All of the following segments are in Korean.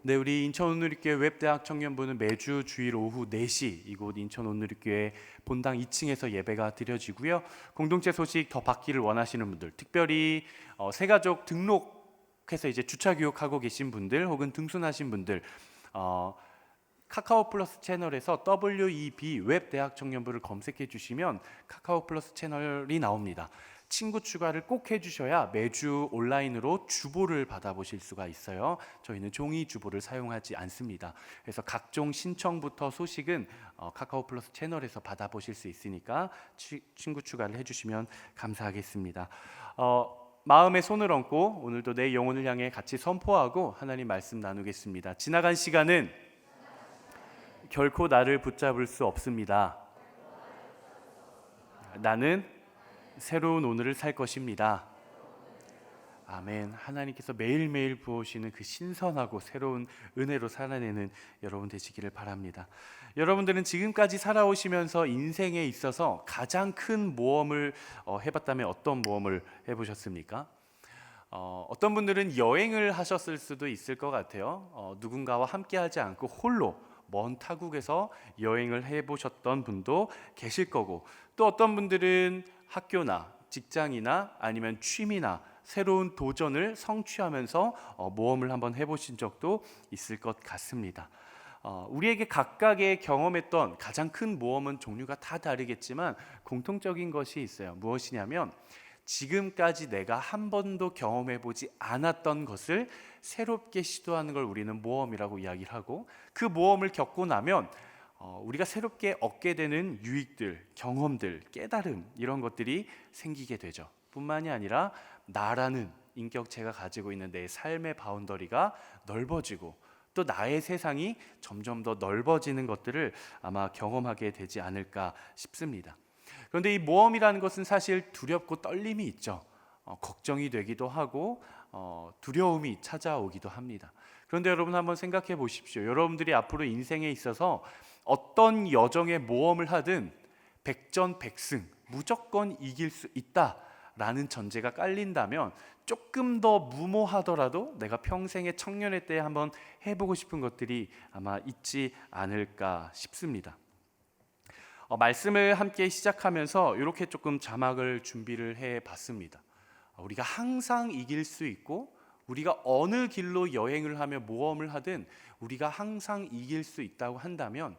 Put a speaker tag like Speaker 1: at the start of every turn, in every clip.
Speaker 1: 네, 우리 인천 온누리교회 웹대학 청년부는 매주 주일 오후 4시 이곳 인천 온누리교회 본당 2층에서 예배가 드려지고요. 공동체 소식 더 받기를 원하시는 분들, 특별히 새가족 등록해서 이제 주차 교육하고 계신 분들 혹은 등순하신 분들, 카카오 플러스 채널에서 WEB 웹대학 청년부를 검색해 주시면 카카오 플러스 채널이 나옵니다. 친구 추가를 꼭 해주셔야 매주 온라인으로 주보를 받아보실 수가 있어요. 저희는 종이 주보를 사용하지 않습니다. 그래서 각종 신청부터 소식은 카카오 플러스 채널에서 받아보실 수 있으니까 친구 추가를 해주시면 감사하겠습니다. 마음에 손을 얹고 오늘도 내 영혼을 향해 같이 선포하고 하나님 말씀 나누겠습니다. 지나간 시간은 결코 나를 붙잡을 수 없습니다. 나는 새로운 오늘을 살 것입니다. 아멘. 하나님께서 매일매일 부어오시는 그 신선하고 새로운 은혜로 살아내는 여러분 되시기를 바랍니다. 여러분들은 지금까지 살아오시면서 인생에 있어서 가장 큰 모험을 해봤다면 어떤 모험을 해보셨습니까? 어떤 분들은 여행을 하셨을 수도 있을 것 같아요. 누군가와 함께하지 않고 홀로 먼 타국에서 여행을 해보셨던 분도 계실 거고, 또 어떤 분들은 학교나 직장이나 아니면 취미나 새로운 도전을 성취하면서 모험을 한번 해보신 적도 있을 것 같습니다. 우리에게 각각의 경험했던 가장 큰 모험은 종류가 다 다르겠지만 공통적인 것이 있어요. 무엇이냐면 지금까지 내가 한 번도 경험해보지 않았던 것을 새롭게 시도하는 걸 우리는 모험이라고 이야기를 하고, 그 모험을 겪고 나면 우리가 새롭게 얻게 되는 유익들, 경험들, 깨달음, 이런 것들이 생기게 되죠. 뿐만이 아니라 나라는 인격체가 가지고 있는 내 삶의 바운더리가 넓어지고 또 나의 세상이 점점 더 넓어지는 것들을 아마 경험하게 되지 않을까 싶습니다. 그런데 이 모험이라는 것은 사실 두렵고 떨림이 있죠. 걱정이 되기도 하고 두려움이 찾아오기도 합니다. 그런데 여러분 한번 생각해 보십시오. 여러분들이 앞으로 인생에 있어서 어떤 여정의 모험을 하든 백전백승 무조건 이길 수 있다라는 전제가 깔린다면 조금 더 무모하더라도 내가 평생의 청년의 때에 한번 해보고 싶은 것들이 아마 있지 않을까 싶습니다. 말씀을 함께 시작하면서 이렇게 조금 자막을 준비를 해봤습니다. 우리가 항상 이길 수 있고 우리가 어느 길로 여행을 하며 모험을 하든 우리가 항상 이길 수 있다고 한다면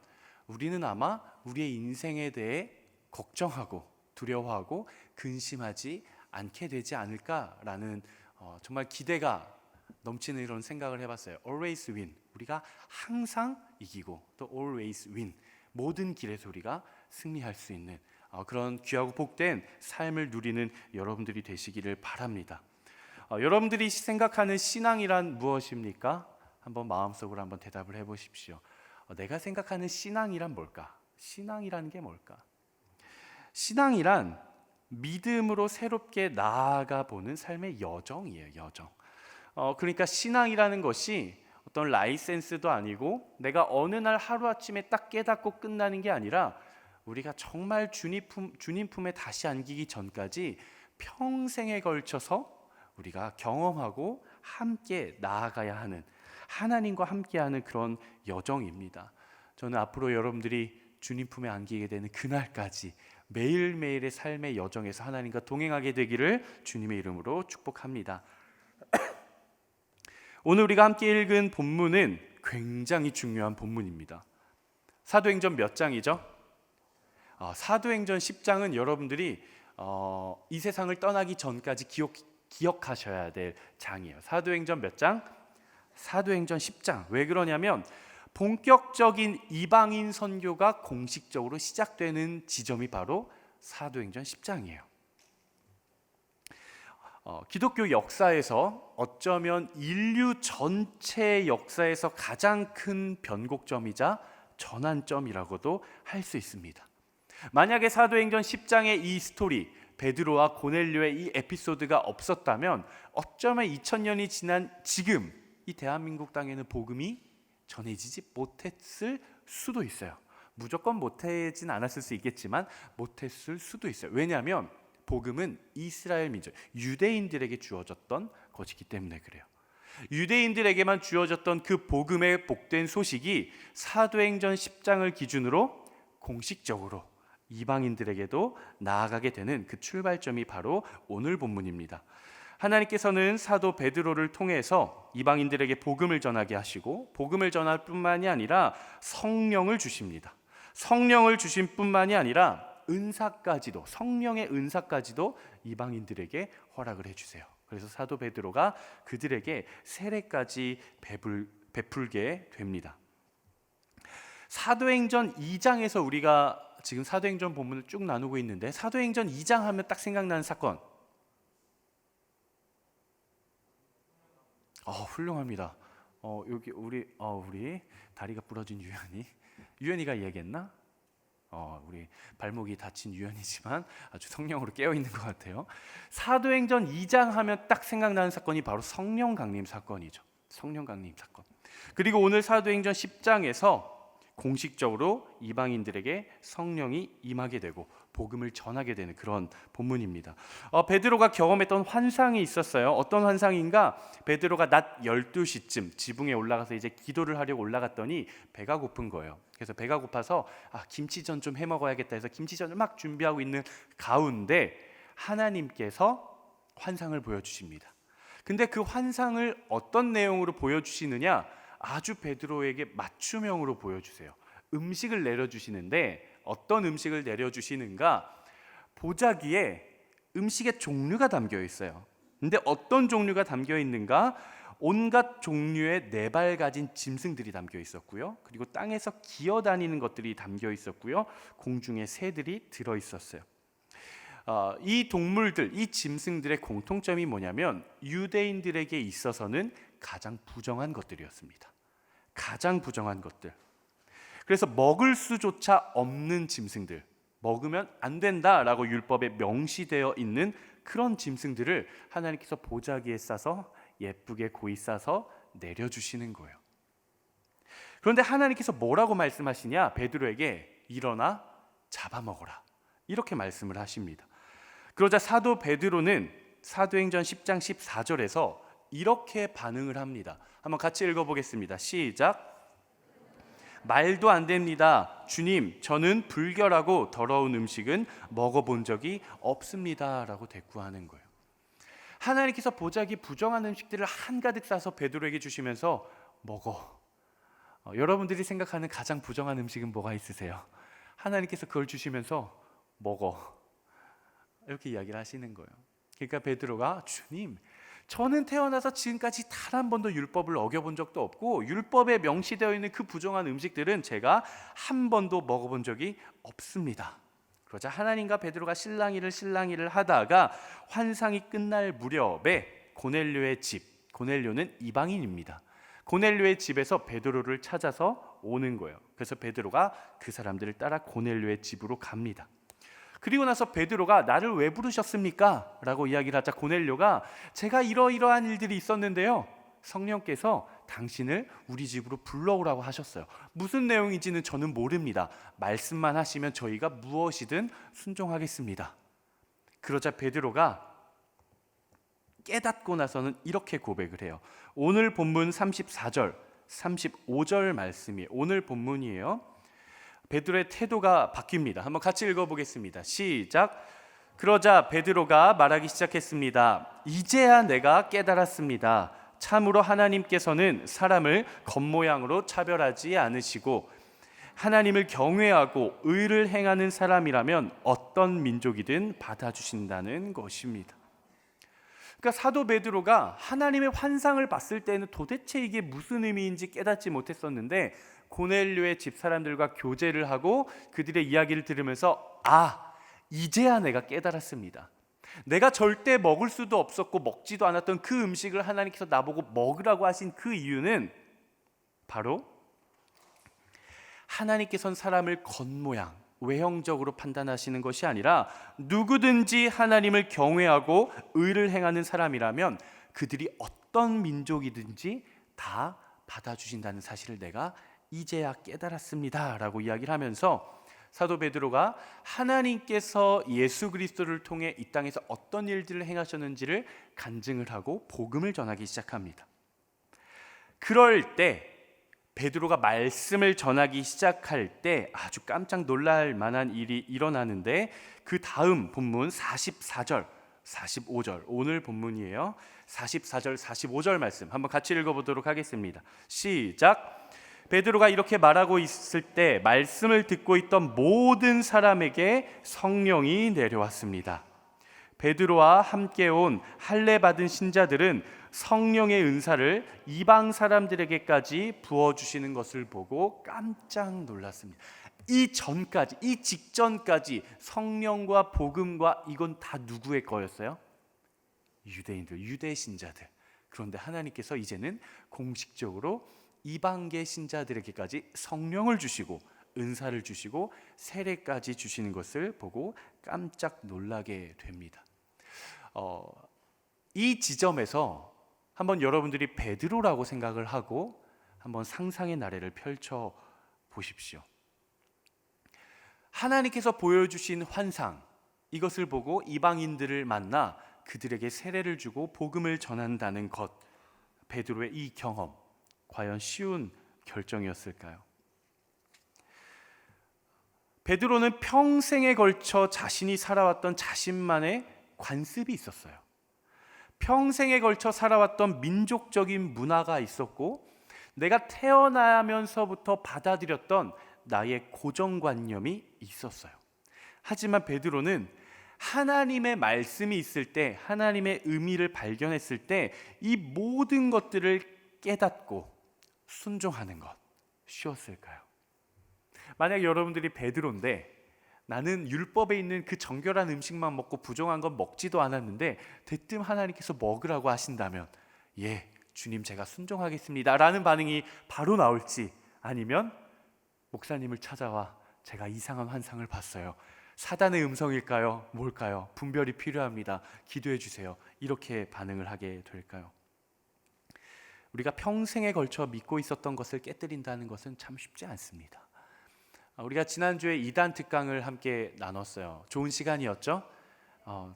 Speaker 1: 우리는 아마 우리의 인생에 대해 걱정하고 두려워하고 근심하지 않게 되지 않을까라는 정말 기대가 넘치는 이런 생각을 해봤어요. Always win. 우리가 항상 이기고 또 always win. 모든 길에서 우리가 승리할 수 있는 그런 귀하고 복된 삶을 누리는 여러분들이 되시기를 바랍니다. 여러분들이 생각하는 신앙이란 무엇입니까? 한번 마음속으로 한번 대답을 해보십시오. 내가 생각하는 신앙이란 뭘까? 신앙이라는 게 뭘까? 신앙이란 믿음으로 새롭게 나아가 보는 삶의 여정이에요. 여정. 그러니까 신앙이라는 것이 어떤 라이센스도 아니고 내가 어느 날 하루아침에 딱 깨닫고 끝나는 게 아니라 우리가 정말 주님 품에 다시 안기기 전까지 평생에 걸쳐서 우리가 경험하고 함께 나아가야 하는, 하나님과 함께하는 그런 여정입니다. 저는 앞으로 여러분들이 주님 품에 안기게 되는 그날까지 매일매일의 삶의 여정에서 하나님과 동행하게 되기를 주님의 이름으로 축복합니다. 오늘 우리가 함께 읽은 본문은 굉장히 중요한 본문입니다. 사도행전 몇 장이죠? 사도행전 10장은 여러분들이 이 세상을 떠나기 전까지 기억하셔야 될 장이에요. 사도행전 몇 장? 사도행전 10장. 왜 그러냐면 본격적인 이방인 선교가 공식적으로 시작되는 지점이 바로 사도행전 10장이에요. 기독교 역사에서 어쩌면 인류 전체 역사에서 가장 큰 변곡점이자 전환점이라고도 할 수 있습니다. 만약에 사도행전 10장의 이 스토리, 베드로와 고넬료의 이 에피소드가 없었다면 어쩌면 2000년이 지난 지금 이 대한민국 땅에는 복음이 전해지지 못했을 수도 있어요. 무조건 못하진 않았을 수 있겠지만 못했을 수도 있어요. 왜냐하면 복음은 이스라엘 민족, 유대인들에게 주어졌던 것이기 때문에 그래요. 유대인들에게만 주어졌던 그 복음의 복된 소식이 사도행전 10장을 기준으로 공식적으로 이방인들에게도 나아가게 되는 그 출발점이 바로 오늘 본문입니다. 하나님께서는 사도 베드로를 통해서 이방인들에게 복음을 전하게 하시고 복음을 전할 뿐만이 아니라 성령을 주십니다. 성령을 주신 뿐만이 아니라 은사까지도, 성령의 은사까지도 이방인들에게 허락을 해주세요. 그래서 사도 베드로가 그들에게 세례까지 베풀게 됩니다. 사도행전 2장에서 우리가 지금 사도행전 본문을 쭉 나누고 있는데, 사도행전 2장 하면 딱 생각나는 사건, 훌륭합니다. 여기 우리 다리가 부러진 유연이가 이야기했나? 우리 발목이 다친 유연이지만 아주 성령으로 깨어 있는 것 같아요. 사도행전 2장 하면 딱 생각나는 사건이 바로 성령 강림 사건이죠. 성령 강림 사건. 그리고 오늘 사도행전 10장에서 공식적으로 이방인들에게 성령이 임하게 되고 복음을 전하게 되는 그런 본문입니다. 베드로가 경험했던 환상이 있었어요. 어떤 환상인가? 베드로가 낮 12시쯤 지붕에 올라가서 이제 기도를 하려고 올라갔더니 배가 고픈 거예요. 그래서 배가 고파서 김치전 좀 해 먹어야겠다 해서 김치전을 막 준비하고 있는 가운데 하나님께서 환상을 보여주십니다. 근데 그 환상을 어떤 내용으로 보여주시느냐? 아주 베드로에게 맞춤형으로 보여주세요. 음식을 내려주시는데 어떤 음식을 내려주시는가? 보자기에 음식의 종류가 담겨 있어요. 근데 어떤 종류가 담겨 있는가? 온갖 종류의 네 발 가진 짐승들이 담겨 있었고요. 그리고 땅에서 기어다니는 것들이 담겨 있었고요. 공중에 새들이 들어 있었어요. 이 동물들, 이 짐승들의 공통점이 뭐냐면 유대인들에게 있어서는 가장 부정한 것들이었습니다. 가장 부정한 것들. 그래서 먹을 수조차 없는 짐승들, 먹으면 안 된다라고 율법에 명시되어 있는 그런 짐승들을 하나님께서 보자기에 싸서 예쁘게 고이 싸서 내려주시는 거예요. 그런데 하나님께서 뭐라고 말씀하시냐? 베드로에게 일어나 잡아먹어라, 이렇게 말씀을 하십니다. 그러자 사도 베드로는 사도행전 10장 14절에서 이렇게 반응을 합니다. 한번 같이 읽어보겠습니다. 시작. 말도 안 됩니다. 주님, 저는 불결하고 더러운 음식은 먹어본 적이 없습니다 라고 대꾸하는 거예요. 하나님께서 보자기 부정한 음식들을 한가득 싸서 베드로에게 주시면서 먹어. 여러분들이 생각하는 가장 부정한 음식은 뭐가 있으세요? 하나님께서 그걸 주시면서 먹어, 이렇게 이야기를 하시는 거예요. 그러니까 베드로가 주님, 저는 태어나서 지금까지 단 한 번도 율법을 어겨본 적도 없고 율법에 명시되어 있는 그 부정한 음식들은 제가 한 번도 먹어본 적이 없습니다. 그러자 하나님과 베드로가 실랑이를 하다가 환상이 끝날 무렵에 고넬료의 집, 고넬료는 이방인입니다. 고넬료의 집에서 베드로를 찾아서 오는 거예요. 그래서 베드로가 그 사람들을 따라 고넬료의 집으로 갑니다. 그리고 나서 베드로가 나를 왜 부르셨습니까? 라고 이야기를 하자 고넬료가 제가 이러이러한 일들이 있었는데요, 성령께서 당신을 우리 집으로 불러오라고 하셨어요. 무슨 내용인지는 저는 모릅니다. 말씀만 하시면 저희가 무엇이든 순종하겠습니다. 그러자 베드로가 깨닫고 나서는 이렇게 고백을 해요. 오늘 본문 34절 35절 말씀이 오늘 본문이에요. 베드로의 태도가 바뀝니다. 한번 같이 읽어보겠습니다. 시작. 그러자 베드로가 말하기 시작했습니다. 이제야 내가 깨달았습니다. 참으로 하나님께서는 사람을 겉모양으로 차별하지 않으시고 하나님을 경외하고 의를 행하는 사람이라면 어떤 민족이든 받아주신다는 것입니다. 그러니까 사도 베드로가 하나님의 환상을 봤을 때는 도대체 이게 무슨 의미인지 깨닫지 못했었는데 고넬료의 집 사람들과 교제를 하고 그들의 이야기를 들으면서 이제야 내가 깨달았습니다. 내가 절대 먹을 수도 없었고 먹지도 않았던 그 음식을 하나님께서 나보고 먹으라고 하신 그 이유는 바로 하나님께서는 사람을 겉모양, 외형적으로 판단하시는 것이 아니라 누구든지 하나님을 경외하고 의를 행하는 사람이라면 그들이 어떤 민족이든지 다 받아주신다는 사실을 내가 이제야 깨달았습니다 라고 이야기를 하면서 사도 베드로가 하나님께서 예수 그리스도를 통해 이 땅에서 어떤 일들을 행하셨는지를 간증을 하고 복음을 전하기 시작합니다. 그럴 때 베드로가 말씀을 전하기 시작할 때 아주 깜짝 놀랄 만한 일이 일어나는데, 그 다음 본문 44절, 45절, 오늘 본문이에요. 44절, 45절 말씀 한번 같이 읽어보도록 하겠습니다. 시작. 베드로가 이렇게 말하고 있을 때 말씀을 듣고 있던 모든 사람에게 성령이 내려왔습니다. 베드로와 함께 온 할례 받은 신자들은 성령의 은사를 이방 사람들에게까지 부어주시는 것을 보고 깜짝 놀랐습니다. 이 전까지, 이 직전까지 성령과 복음과 이건 다 누구의 거였어요? 유대인들, 유대 신자들. 그런데 하나님께서 이제는 공식적으로 이방계 신자들에게까지 성령을 주시고 은사를 주시고 세례까지 주시는 것을 보고 깜짝 놀라게 됩니다. 이 지점에서 한번 여러분들이 베드로라고 생각을 하고 한번 상상의 나래를 펼쳐 보십시오. 하나님께서 보여주신 환상, 이것을 보고 이방인들을 만나 그들에게 세례를 주고 복음을 전한다는 것, 베드로의 이 경험 과연 쉬운 결정이었을까요? 베드로는 평생에 걸쳐 자신이 살아왔던 자신만의 관습이 있었어요. 평생에 걸쳐 살아왔던 민족적인 문화가 있었고, 내가 태어나면서부터 받아들였던 나의 고정관념이 있었어요. 하지만 베드로는 하나님의 말씀이 있을 때, 하나님의 의미를 발견했을 때 이 모든 것들을 깨닫고 순종하는 것 쉬웠을까요? 만약 여러분들이 베드로인데 나는 율법에 있는 그 정결한 음식만 먹고 부정한 건 먹지도 않았는데 대뜸 하나님께서 먹으라고 하신다면 예, 주님 제가 순종하겠습니다 라는 반응이 바로 나올지, 아니면 목사님을 찾아와 제가 이상한 환상을 봤어요, 사단의 음성일까요? 뭘까요? 분별이 필요합니다, 기도해 주세요, 이렇게 반응을 하게 될까요? 우리가 평생에 걸쳐 믿고 있었던 것을 깨뜨린다는 것은 참 쉽지 않습니다. 우리가 지난주에 이단 특강을 함께 나눴어요. 좋은 시간이었죠?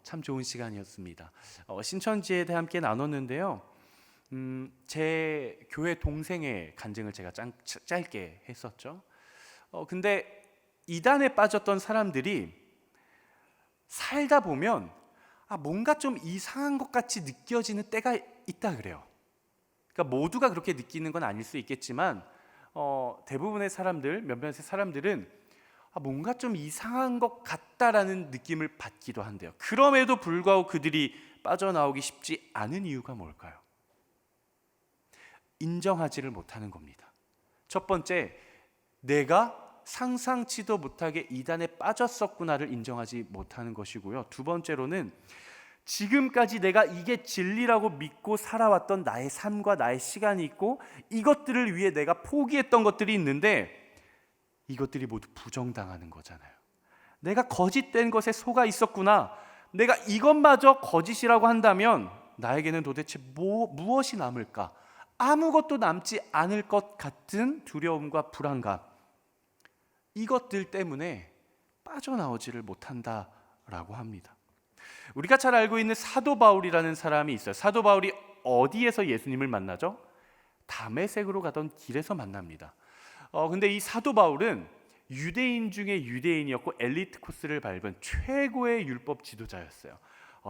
Speaker 1: 참 좋은 시간이었습니다. 신천지에 대해 함께 나눴는데요. 제 교회 동생의 간증을 제가 짧게 했었죠. 근데 이단에 빠졌던 사람들이 살다 보면 뭔가 좀 이상한 것 같이 느껴지는 때가 있다 그래요. 그러니까 모두가 그렇게 느끼는 건 아닐 수 있겠지만 대부분의 사람들, 몇몇의 사람들은 뭔가 좀 이상한 것 같다라는 느낌을 받기도 한대요. 그럼에도 불구하고 그들이 빠져나오기 쉽지 않은 이유가 뭘까요? 인정하지를 못하는 겁니다. 첫 번째, 내가 상상치도 못하게 이단에 빠졌었구나를 인정하지 못하는 것이고요. 두 번째로는 지금까지 내가 이게 진리라고 믿고 살아왔던 나의 삶과 나의 시간이 있고 이것들을 위해 내가 포기했던 것들이 있는데 이것들이 모두 부정당하는 거잖아요. 내가 거짓된 것에 속아 있었구나, 내가 이것마저 거짓이라고 한다면 나에게는 도대체 무엇이 남을까? 아무것도 남지 않을 것 같은 두려움과 불안감, 이것들 때문에 빠져나오지를 못한다라고 합니다. 우리가 잘 알고 있는 사도 바울이라는 사람이 있어요. 사도 바울이 어디에서 예수님을 만나죠? 다메섹으로 가던 길에서 만납니다. 근데 이 사도 바울은 유대인 중에 유대인이었고 엘리트 코스를 밟은 최고의 율법 지도자였어요.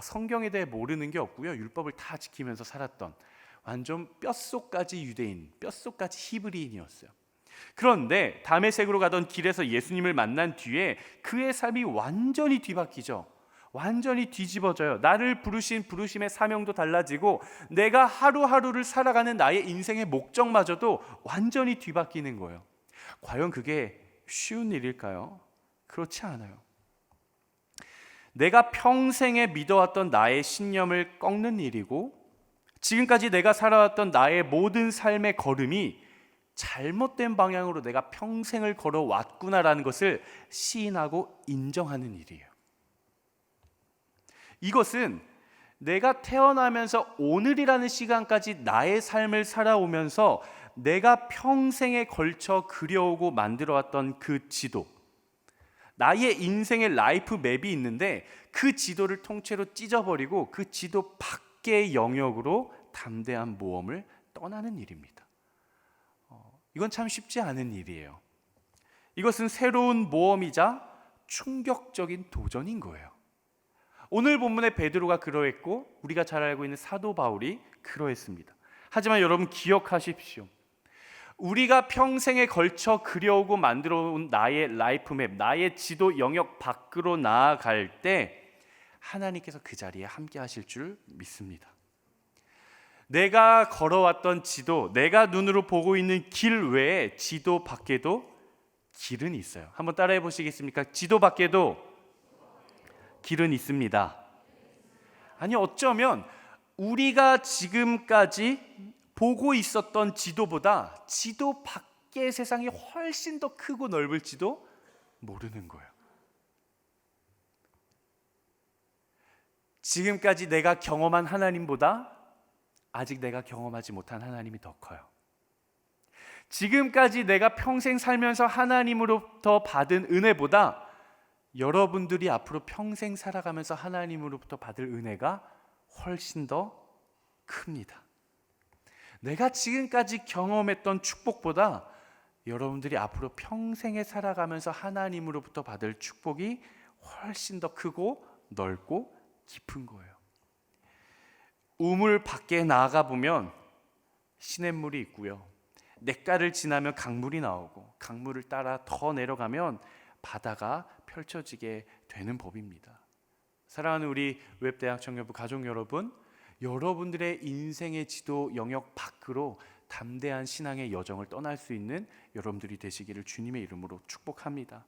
Speaker 1: 성경에 대해 모르는 게 없고요, 율법을 다 지키면서 살았던 완전 뼛속까지 유대인, 뼛속까지 히브리인이었어요. 그런데 다메섹으로 가던 길에서 예수님을 만난 뒤에 그의 삶이 완전히 뒤바뀌죠. 완전히 뒤집어져요. 나를 부르신 부르심의 사명도 달라지고 내가 하루하루를 살아가는 나의 인생의 목적마저도 완전히 뒤바뀌는 거예요. 과연 그게 쉬운 일일까요? 그렇지 않아요. 내가 평생에 믿어왔던 나의 신념을 꺾는 일이고, 지금까지 내가 살아왔던 나의 모든 삶의 걸음이 잘못된 방향으로 내가 평생을 걸어왔구나라는 것을 시인하고 인정하는 일이에요. 이것은 내가 태어나면서 오늘이라는 시간까지 나의 삶을 살아오면서 내가 평생에 걸쳐 그려오고 만들어왔던 그 지도, 나의 인생의 라이프 맵이 있는데 그 지도를 통째로 찢어버리고 그 지도 밖의 영역으로 담대한 모험을 떠나는 일입니다. 이건 참 쉽지 않은 일이에요. 이것은 새로운 모험이자 충격적인 도전인 거예요. 오늘 본문의 베드로가 그러했고 우리가 잘 알고 있는 사도 바울이 그러했습니다. 하지만 여러분 기억하십시오. 우리가 평생에 걸쳐 그려오고 만들어온 나의 라이프맵, 나의 지도 영역 밖으로 나아갈 때 하나님께서 그 자리에 함께 하실 줄 믿습니다. 내가 걸어왔던 지도, 내가 눈으로 보고 있는 길 외에 지도 밖에도 길은 있어요. 한번 따라해 보시겠습니까? 지도 밖에도 길은 있습니다. 아니, 어쩌면 우리가 지금까지 보고 있었던 지도보다 지도 밖의 세상이 훨씬 더 크고 넓을지도 모르는 거예요. 지금까지 내가 경험한 하나님보다 아직 내가 경험하지 못한 하나님이 더 커요. 지금까지 내가 평생 살면서 하나님으로부터 받은 은혜보다 여러분들이 앞으로 평생 살아가면서 하나님으로부터 받을 은혜가 훨씬 더 큽니다. 내가 지금까지 경험했던 축복보다 여러분들이 앞으로 평생에 살아가면서 하나님으로부터 받을 축복이 훨씬 더 크고 넓고 깊은 거예요. 우물 밖에 나아가 보면 시냇물이 있고요. 냇가를 지나면 강물이 나오고 강물을 따라 더 내려가면 바다가 펼쳐지게 되는 법입니다. 사랑하는 우리 웹대학 청년부 가족 여러분, 여러분들의 인생의 지도 영역 밖으로 담대한 신앙의 여정을 떠날 수 있는 여러분들이 되시기를 주님의 이름으로 축복합니다.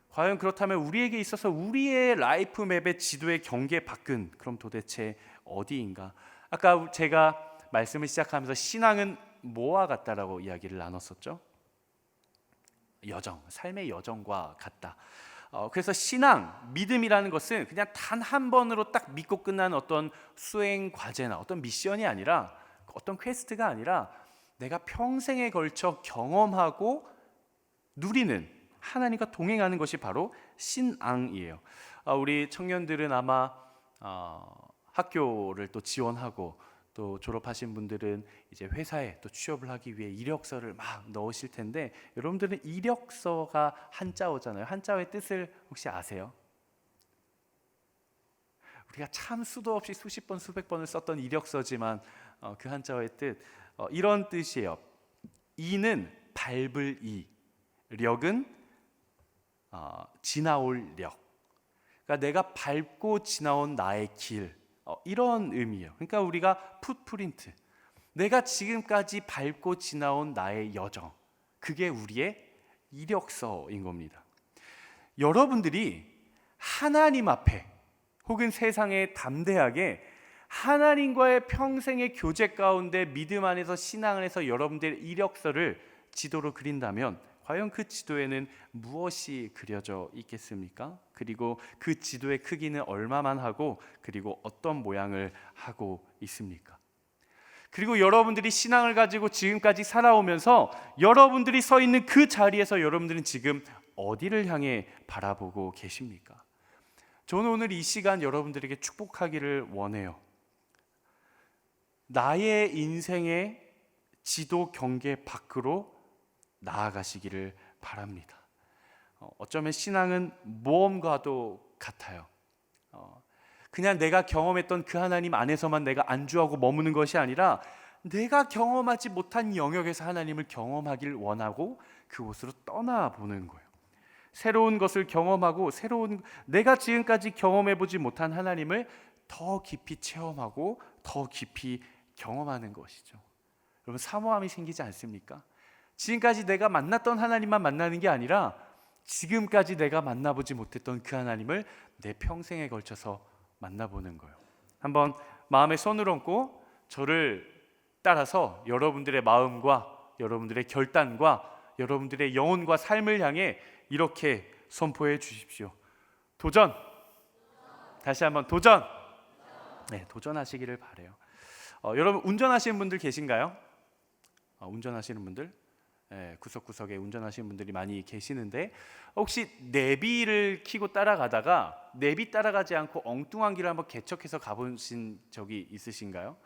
Speaker 1: 과연 그렇다면 우리에게 있어서 우리의 라이프 맵의 지도의 경계 밖은 그럼 도대체 어디인가? 아까 제가 말씀을 시작하면서 신앙은 뭐와 같다라고 이야기를 나눴었죠? 여정, 삶의 여정과 같다. 그래서 신앙, 믿음이라는 것은 그냥 단 한 번으로 딱 믿고 끝나는 어떤 수행 과제나 어떤 미션이 아니라, 어떤 퀘스트가 아니라 내가 평생에 걸쳐 경험하고 누리는, 하나님과 동행하는 것이 바로 신앙이에요. 우리 청년들은 아마 학교를 또 지원하고 또 졸업하신 분들은 이제 회사에 또 취업을 하기 위해 이력서를 막 넣으실 텐데, 여러분들은 이력서가 한자어잖아요. 한자어의 뜻을 혹시 아세요? 우리가 참 수도 없이 수십 번 수백 번을 썼던 이력서지만 그 한자어의 뜻 이런 뜻이에요. 이는 밟을 이, 력은 지나올 력. 그러니까 내가 밟고 지나온 나의 길, 이런 의미예요. 그러니까 우리가 풋프린트, 내가 지금까지 밟고 지나온 나의 여정, 그게 우리의 이력서인 겁니다. 여러분들이 하나님 앞에 혹은 세상에 담대하게 하나님과의 평생의 교제 가운데 믿음 안에서 신앙 안에서 여러분들의 이력서를 지도로 그린다면 과연 그 지도에는 무엇이 그려져 있겠습니까? 그리고 그 지도의 크기는 얼마만 하고 그리고 어떤 모양을 하고 있습니까? 그리고 여러분들이 신앙을 가지고 지금까지 살아오면서 여러분들이 서 있는 그 자리에서 여러분들은 지금 어디를 향해 바라보고 계십니까? 저는 오늘 이 시간 여러분들에게 축복하기를 원해요. 나의 인생의 지도 경계 밖으로 나아가시기를 바랍니다. 어쩌면 신앙은 모험과도 같아요. 그냥 내가 경험했던 그 하나님 안에서만 내가 안주하고 머무는 것이 아니라 내가 경험하지 못한 영역에서 하나님을 경험하길 원하고 그곳으로 떠나보는 거예요. 새로운 것을 경험하고 내가 지금까지 경험해보지 못한 하나님을 더 깊이 체험하고 더 깊이 경험하는 것이죠. 여러분, 사모함이 생기지 않습니까? 지금까지 내가 만났던 하나님만 만나는 게 아니라 지금까지 내가 만나보지 못했던 그 하나님을 내 평생에 걸쳐서 만나보는 거예요. 한번 마음에 손을 얹고 저를 따라서 여러분들의 마음과 여러분들의 결단과 여러분들의 영혼과 삶을 향해 이렇게 선포해 주십시오. 도전! 다시 한번 도전! 네, 도전하시기를 바라요. 여러분, 운전하시는 분들 계신가요? 운전하시는 분들? 네, 구석구석에 운전하시는 분들이 많이 계시는데 혹시 내비를 켜고 따라가다가 내비 따라가지 않고 엉뚱한 길을 한번 개척해서 가보신 적이 있으신가요?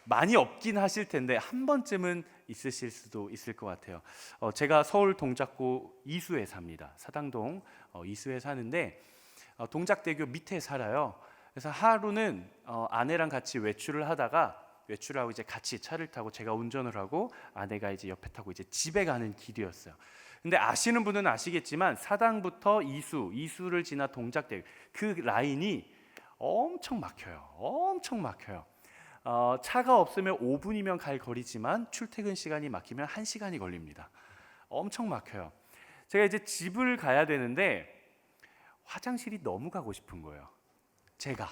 Speaker 1: 많이 없긴 하실 텐데 한 번쯤은 있으실 수도 있을 것 같아요. 제가 서울 동작구 이수에 삽니다. 사당동 이수에 사는데 동작대교 밑에 살아요. 그래서 하루는 아내랑 같이 외출을 하다가 외출하고 이제 같이 차를 타고 제가 운전을 하고 아내가 이제 옆에 타고 이제 집에 가는 길이었어요. 근데 아시는 분은 아시겠지만 사당부터 이수를 지나 동작대교 그 라인이 엄청 막혀요. 엄청 막혀요. 차가 없으면 5분이면 갈 거리지만 출퇴근 시간이 막히면 1시간이 걸립니다. 엄청 막혀요. 제가 이제 집을 가야 되는데 화장실이 너무 가고 싶은 거예요. 제가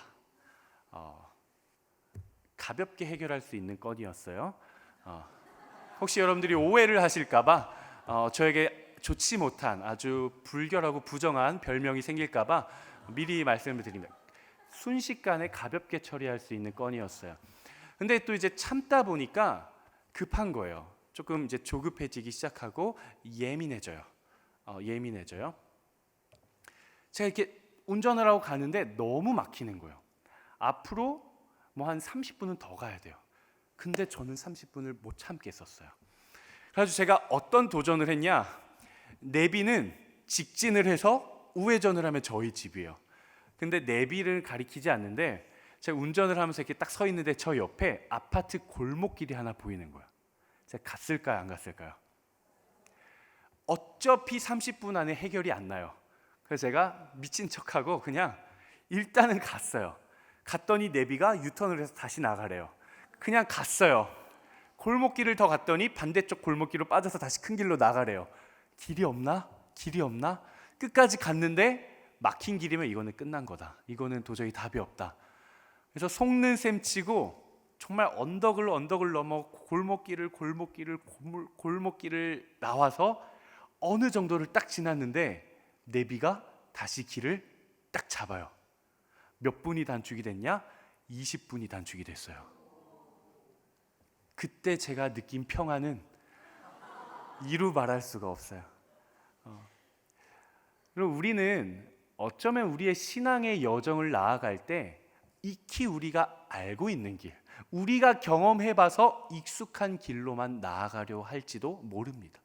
Speaker 1: 가볍게 해결할 수 있는 건이었어요. 혹시 여러분들이 오해를 하실까봐 저에게 좋지 못한 아주 불결하고 부정한 별명이 생길까봐 미리 말씀을 드립니다. 순식간에 가볍게 처리할 수 있는 건이었어요. 근데 또 이제 참다 보니까 급한 거예요. 조금 이제 조급해지기 시작하고 예민해져요. 예민해져요. 제가 이렇게 운전을 하고 가는데 너무 막히는 거예요. 앞으로 뭐 한 30분은 더 가야 돼요. 근데 저는 30분을 못 참겠었어요. 그래서 제가 어떤 도전을 했냐? 내비는 직진을 해서 우회전을 하면 저희 집이에요. 근데 내비를 가리키지 않는데 제가 운전을 하면서 이렇게 딱 서 있는데 저 옆에 아파트 골목길이 하나 보이는 거예요. 제가 갔을까요? 안 갔을까요? 어차피 30분 안에 해결이 안 나요. 그래서 제가 미친 척하고 그냥 일단은 갔어요. 갔더니 내비가 유턴을 해서 다시 나가래요. 그냥 갔어요. 골목길을 더 갔더니 반대쪽 골목길로 빠져서 다시 큰 길로 나가래요. 길이 없나? 길이 없나? 끝까지 갔는데 막힌 길이면 이거는 끝난 거다. 이거는 도저히 답이 없다. 그래서 속는 셈 치고 정말 언덕을 넘어 골목길을 나와서 어느 정도를 딱 지났는데 내비가 다시 길을 딱 잡아요. 몇 분이 단축이 됐냐? 20분이 단축이 됐어요. 그때 제가 느낀 평안은 이루 말할 수가 없어요. 그리고 우리는 어쩌면 우리의 신앙의 여정을 나아갈 때 익히 우리가 알고 있는 길, 우리가 경험해봐서 익숙한 길로만 나아가려 할지도 모릅니다.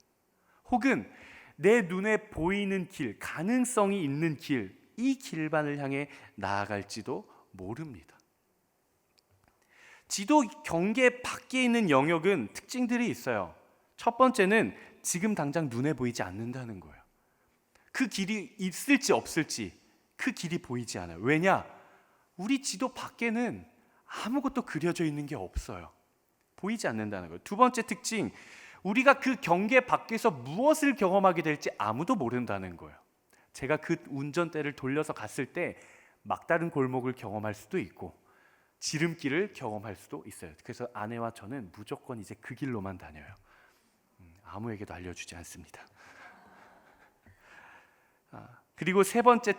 Speaker 1: 혹은 내 눈에 보이는 길, 가능성이 있는 길, 이 길반을 향해 나아갈지도 모릅니다. 지도 경계 밖에 있는 영역은 특징들이 있어요. 첫 번째는 지금 당장 눈에 보이지 않는다는 거예요. 그 길이 있을지 없을지 그 길이 보이지 않아요. 왜냐? 우리 지도 밖에는 아무것도 그려져 있는 게 없어요. 보이지 않는다는 거예요. 두 번째 특징, 우리가 그 경계 밖에서 무엇을 경험하게 될지 아무도 모른다는 거예요. 제가 그 운전대를 돌려서 갔을 때 막다른 골목을 경험할 수도 있고 지름길을 경험할 수도 있어요. 그래서 아내와 저는 무조건 이제 그 길로만 다녀요. 아무에게도 알려주지 않습니다. 그리고 세 번째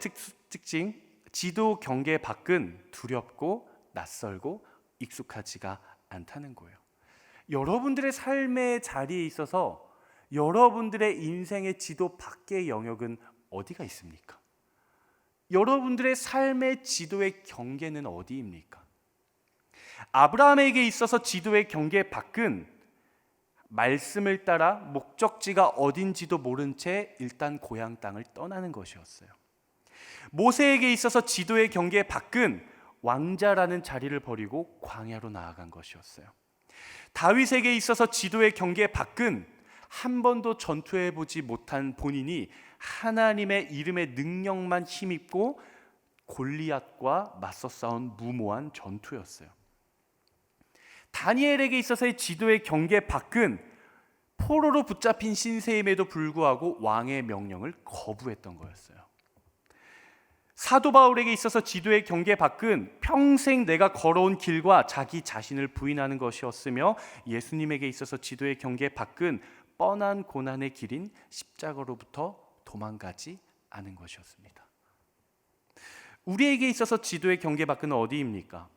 Speaker 1: 특징, 지도 경계 밖은 두렵고 낯설고 익숙하지가 않다는 거예요. 여러분들의 삶의 자리에 있어서 여러분들의 인생의 지도 밖의 영역은 어디가 있습니까? 여러분들의 삶의 지도의 경계는 어디입니까? 아브라함에게 있어서 지도의 경계 밖은 말씀을 따라 목적지가 어딘지도 모른 채 일단 고향 땅을 떠나는 것이었어요. 모세에게 있어서 지도의 경계 밖은 왕자라는 자리를 버리고 광야로 나아간 것이었어요. 다윗에게 있어서 지도의 경계 밖은 한 번도 전투해 보지 못한 본인이 하나님의 이름의 능력만 힘입고 골리앗과 맞서 싸운 무모한 전투였어요. 다니엘에게 있어서의 지도의 경계 밖은 포로로 붙잡힌 신세임에도 불구하고 왕의 명령을 거부했던 거였어요. 사도 바울에게 있어서 지도의 경계 밖은 평생 내가 걸어온 길과 자기 자신을 부인하는 것이었으며, 예수님에게 있어서 지도의 경계 밖은 뻔한 고난의 길인 십자가로부터 도망가지 않은 것이었습니다. 우리에게 있어서 지도의 경계 밖은 어디입니까?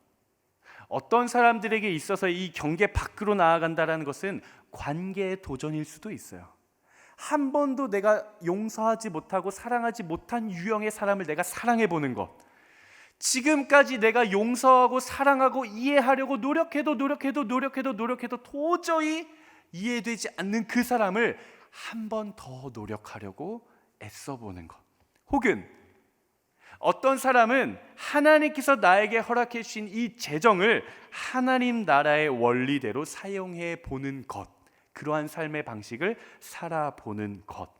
Speaker 1: 어떤 사람들에게 있어서 이 경계 밖으로 나아간다는 것은 관계의 도전일 수도 있어요. 한 번도 내가 용서하지 못하고 사랑하지 못한 유형의 사람을 내가 사랑해 보는 것, 지금까지 내가 용서하고 사랑하고 이해하려고 노력해도 도저히 이해되지 않는 그 사람을 한 번 더 노력하려고 애써보는 것. 혹은 어떤 사람은 하나님께서 나에게 허락해 주신 이 재정을 하나님 나라의 원리대로 사용해 보는 것, 그러한 삶의 방식을 살아보는 것.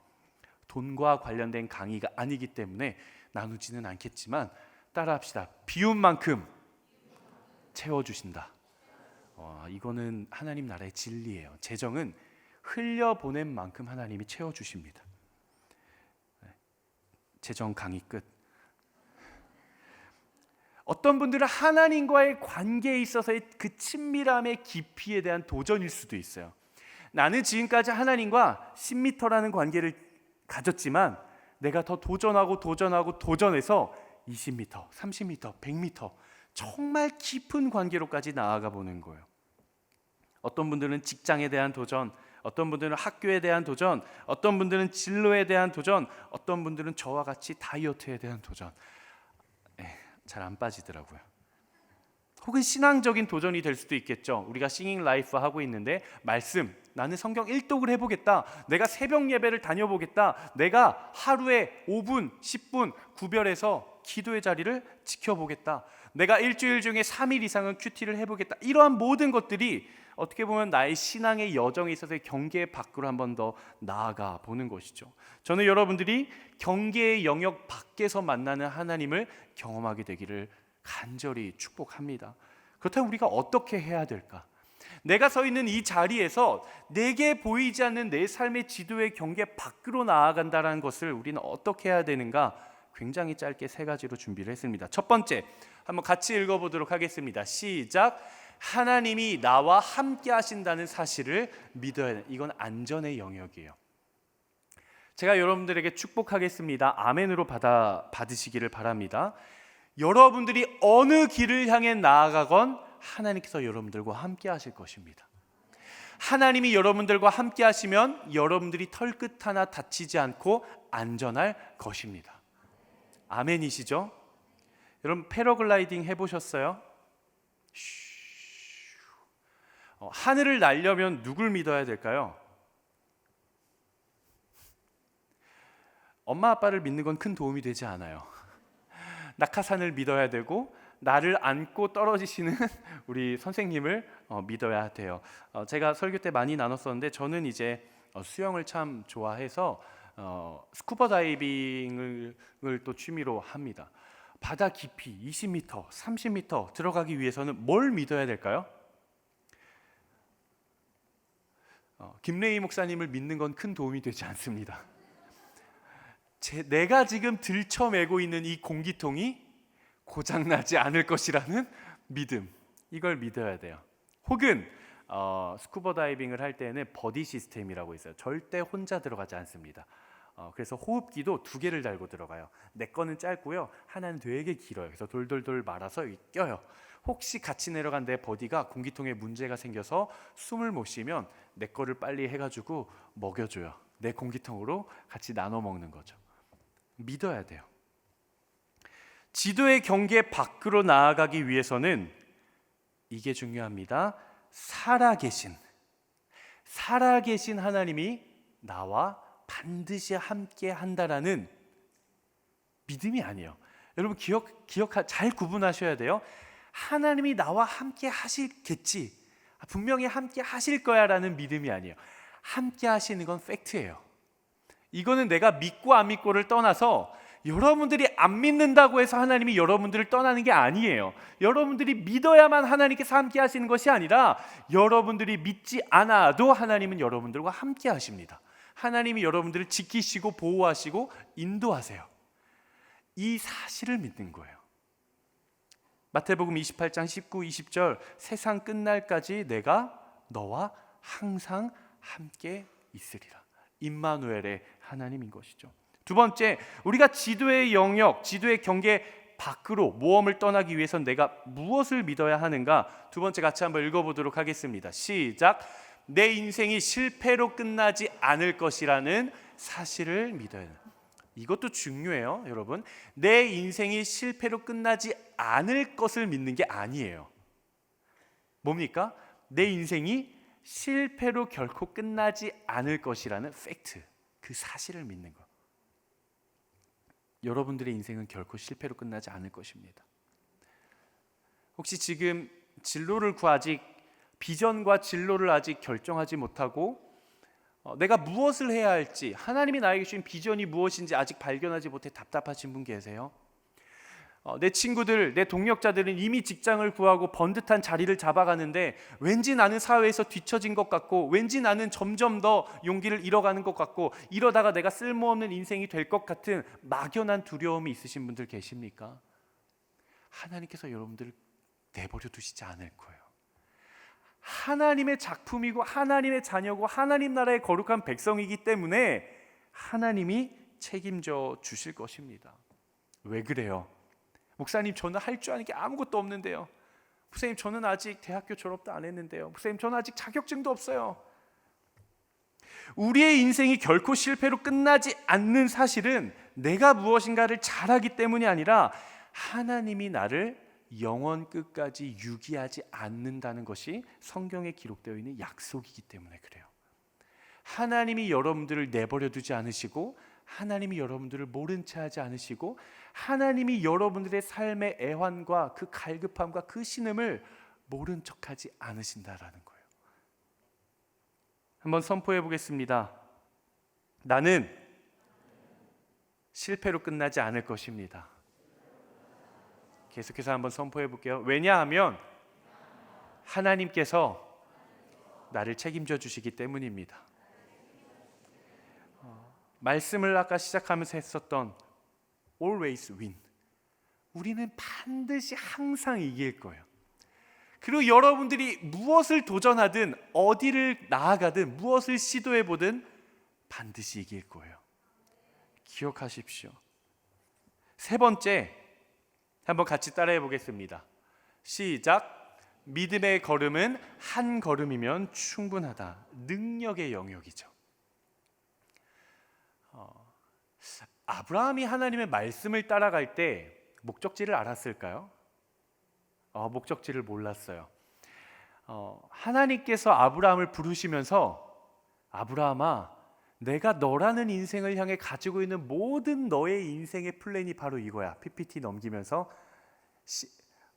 Speaker 1: 돈과 관련된 강의가 아니기 때문에 나누지는 않겠지만 따라합시다. 비운 만큼 채워주신다. 이거는 하나님 나라의 진리예요. 재정은 흘려보낸 만큼 하나님이 채워주십니다. 재정 강의 끝. 어떤 분들은 하나님과의 관계에 있어서의 그 친밀함의 깊이에 대한 도전일 수도 있어요. 나는 지금까지 하나님과 10m라는 관계를 가졌지만 내가 더 도전해서 20m, 30m, 100m 정말 깊은 관계로까지 나아가 보는 거예요. 어떤 분들은 직장에 대한 도전, 어떤 분들은 학교에 대한 도전, 어떤 분들은 진로에 대한 도전, 어떤 분들은 저와 같이 다이어트에 대한 도전. 잘 안 빠지더라고요. 혹은 신앙적인 도전이 될 수도 있겠죠. 우리가 싱잉 라이프 하고 있는데 말씀, 나는 성경 일독을 해보겠다. 내가 새벽 예배를 다녀보겠다. 내가 하루에 5분, 10분 구별해서 기도의 자리를 지켜보겠다. 내가 일주일 중에 3일 이상은 큐티를 해보겠다. 이러한 모든 것들이 어떻게 보면 나의 신앙의 여정에 있어서의 경계 밖으로 한 번 더 나아가 보는 것이죠. 저는 여러분들이 경계의 영역 밖에서 만나는 하나님을 경험하게 되기를 간절히 축복합니다. 그렇다면 우리가 어떻게 해야 될까? 내가 서 있는 이 자리에서 내게 보이지 않는 내 삶의 지도의 경계 밖으로 나아간다는 것을 우리는 어떻게 해야 되는가? 굉장히 짧게 3가지로 준비를 했습니다. 첫 번째, 한번 같이 읽어보도록 하겠습니다. 시작. 하나님이 나와 함께 하신다는 사실을 믿어야 돼. 이건 안전의 영역이에요. 제가 여러분들에게 축복하겠습니다. 아멘으로 받으시기를 바랍니다. 여러분들이 어느 길을 향해 나아가건 하나님께서 여러분들과 함께 하실 것입니다. 하나님이 여러분들과 함께 하시면 여러분들이 털끝 하나 다치지 않고 안전할 것입니다. 아멘이시죠? 여러분 패러글라이딩 해보셨어요? 하늘을 날려면 누굴 믿어야 될까요? 엄마 아빠를 믿는 건 큰 도움이 되지 않아요. 낙하산을 믿어야 되고 나를 안고 떨어지시는 우리 선생님을 믿어야 돼요. 제가 설교 때 많이 나눴었는데 저는 이제 수영을 참 좋아해서 스쿠버 다이빙을 또 취미로 합니다. 바다 깊이 20m, 30m 들어가기 위해서는 뭘 믿어야 될까요? 김래희 목사님을 믿는 건 큰 도움이 되지 않습니다. 내가 지금 들쳐매고 있는 이 공기통이 고장나지 않을 것이라는 믿음, 이걸 믿어야 돼요. 혹은 스쿠버 다이빙을 할 때는 버디 시스템이라고 있어요. 절대 혼자 들어가지 않습니다. 그래서 호흡기도 2개를 달고 들어가요. 내 거는 짧고요, 하나는 되게 길어요. 그래서 돌돌돌 말아서 껴요. 혹시 같이 내려간 내 버디가 공기통에 문제가 생겨서 숨을 못 쉬면 내 거를 빨리 해가지고 먹여줘요. 내 공기통으로 같이 나눠 먹는 거죠. 믿어야 돼요. 지도의 경계 밖으로 나아가기 위해서는 이게 중요합니다. 살아계신 하나님이 나와 반드시 함께 한다라는 믿음이 아니에요. 여러분 잘 구분하셔야 돼요. 하나님이 나와 함께 하시겠지, 분명히 함께 하실 거야 라는 믿음이 아니에요. 함께 하시는 건 팩트예요. 이거는 내가 믿고 안 믿고를 떠나서 여러분들이 안 믿는다고 해서 하나님이 여러분들을 떠나는 게 아니에요. 여러분들이 믿어야만 하나님께서 함께 하시는 것이 아니라 여러분들이 믿지 않아도 하나님은 여러분들과 함께 하십니다. 하나님이 여러분들을 지키시고 보호하시고 인도하세요. 이 사실을 믿는 거예요. 마태복음 28장 19, 20절 세상 끝날까지 내가 너와 항상 함께 있으리라. 임마누엘의 하나님인 것이죠. 두 번째, 우리가 지도의 영역, 지도의 경계 밖으로 모험을 떠나기 위해선 내가 무엇을 믿어야 하는가? 두 번째 같이 한번 읽어보도록 하겠습니다. 시작. 내 인생이 실패로 끝나지 않을 것이라는 사실을 믿어야 해요. 이것도 중요해요, 여러분. 내 인생이 실패로 끝나지 않을 것을 믿는 게 아니에요. 뭡니까? 내 인생이 실패로 결코 끝나지 않을 것이라는 팩트, 그 사실을 믿는 것. 여러분들의 인생은 결코 실패로 끝나지 않을 것입니다. 혹시 지금 비전과 진로를 아직 결정하지 못하고 내가 무엇을 해야 할지, 하나님이 나에게 주신 비전이 무엇인지 아직 발견하지 못해 답답하신 분 계세요? 내 친구들, 내 동력자들은 이미 직장을 구하고 번듯한 자리를 잡아가는데 왠지 나는 사회에서 뒤처진 것 같고, 왠지 나는 점점 더 용기를 잃어가는 것 같고, 이러다가 내가 쓸모없는 인생이 될 것 같은 막연한 두려움이 있으신 분들 계십니까? 하나님께서 여러분들을 내버려 두시지 않을 거예요. 하나님의 작품이고 하나님의 자녀고 하나님 나라의 거룩한 백성이기 때문에 하나님이 책임져 주실 것입니다. 왜 그래요? 목사님, 저는 할 줄 아는 게 아무것도 없는데요. 목사님, 저는 아직 대학교 졸업도 안 했는데요. 목사님, 저는 아직 자격증도 없어요. 우리의 인생이 결코 실패로 끝나지 않는 사실은 내가 무엇인가를 잘하기 때문이 아니라 하나님이 나를 영원 끝까지 유기하지 않는다는 것이 성경에 기록되어 있는 약속이기 때문에 그래요. 하나님이 여러분들을 내버려 두지 않으시고, 하나님이 여러분들을 모른 채 하지 않으시고, 하나님이 여러분들의 삶의 애환과 그 갈급함과 그 신음을 모른 척하지 않으신다라는 거예요. 한번 선포해 보겠습니다. 나는 실패로 끝나지 않을 것입니다. 계속해서 한번 선포해 볼게요. 왜냐하면 하나님께서 나를 책임져 주시기 때문입니다. 말씀을 아까 시작하면서 했었던 always win, 우리는 반드시 항상 이길 거예요. 그리고 여러분들이 무엇을 도전하든, 어디를 나아가든, 무엇을 시도해 보든 반드시 이길 거예요. 기억하십시오. 세 번째, 한번 같이 따라해 보겠습니다. 시작. 믿음의 걸음은 한 걸음이면 충분하다. 능력의 영역이죠. 아브라함이 하나님의 말씀을 따라갈 때 목적지를 알았을까요? 목적지를 몰랐어요. 하나님께서 아브라함을 부르시면서, 아브라함아, 내가 너라는 인생을 향해 가지고 있는 모든 너의 인생의 플랜이 바로 이거야. PPT 넘기면서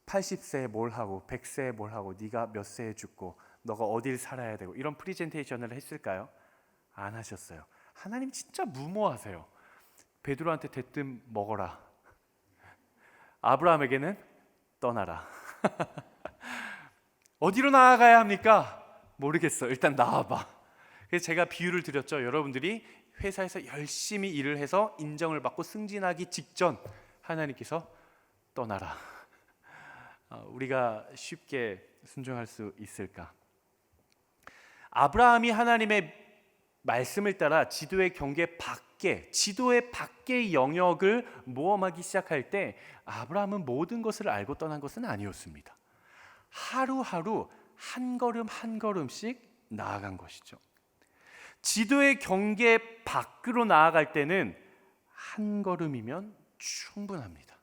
Speaker 1: 80세에 뭘 하고 100세에 뭘 하고 네가 몇 세에 죽고 너가 어딜 살아야 되고, 이런 프리젠테이션을 했을까요? 안 하셨어요. 하나님 진짜 무모하세요. 베드로한테 대뜸 먹어라. 아브라함에게는 떠나라. 어디로 나아가야 합니까? 모르겠어. 일단 나와봐. 그래서 제가 비유를 드렸죠. 여러분들이 회사에서 열심히 일을 해서 인정을 받고 승진하기 직전 하나님께서 떠나라. 우리가 쉽게 순종할 수 있을까? 아브라함이 하나님의 말씀을 따라 지도의 밖의 영역을 모험하기 시작할 때 아브라함은 모든 것을 알고 떠난 것은 아니었습니다. 하루하루 한 걸음 한 걸음씩 나아간 것이죠. 지도의 경계 밖으로 나아갈 때는 한 걸음이면 충분합니다.